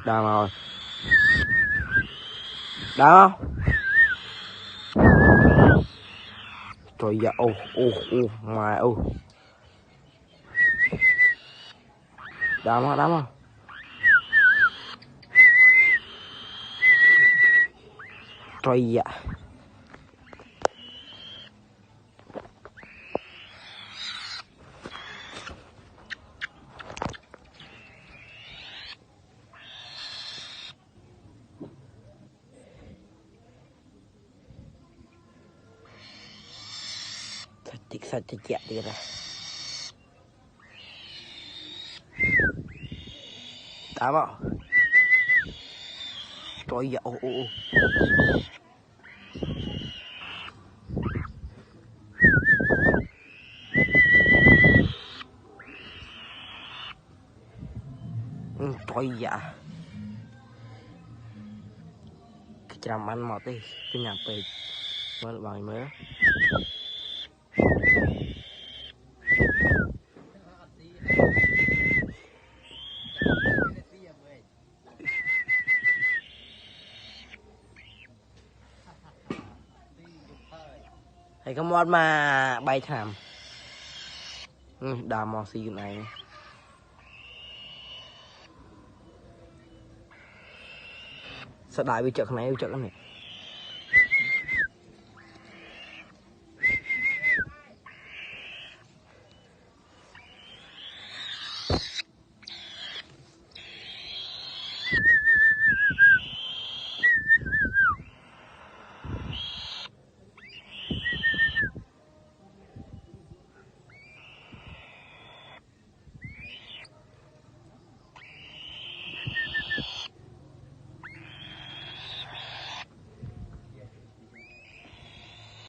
Đào rồi. Đó. Trời dạ, ngoài đám không? Trời dạ. Thật chẹt đi ra. Đám không? Trời dạ, trời dạ. Cái chàm ăn mọt đi, cái nhà bệt. Mới là bài mới. Thầy có món mà bay thảm. Đào mò xì này. Sao đại bị chợ này, chợ này.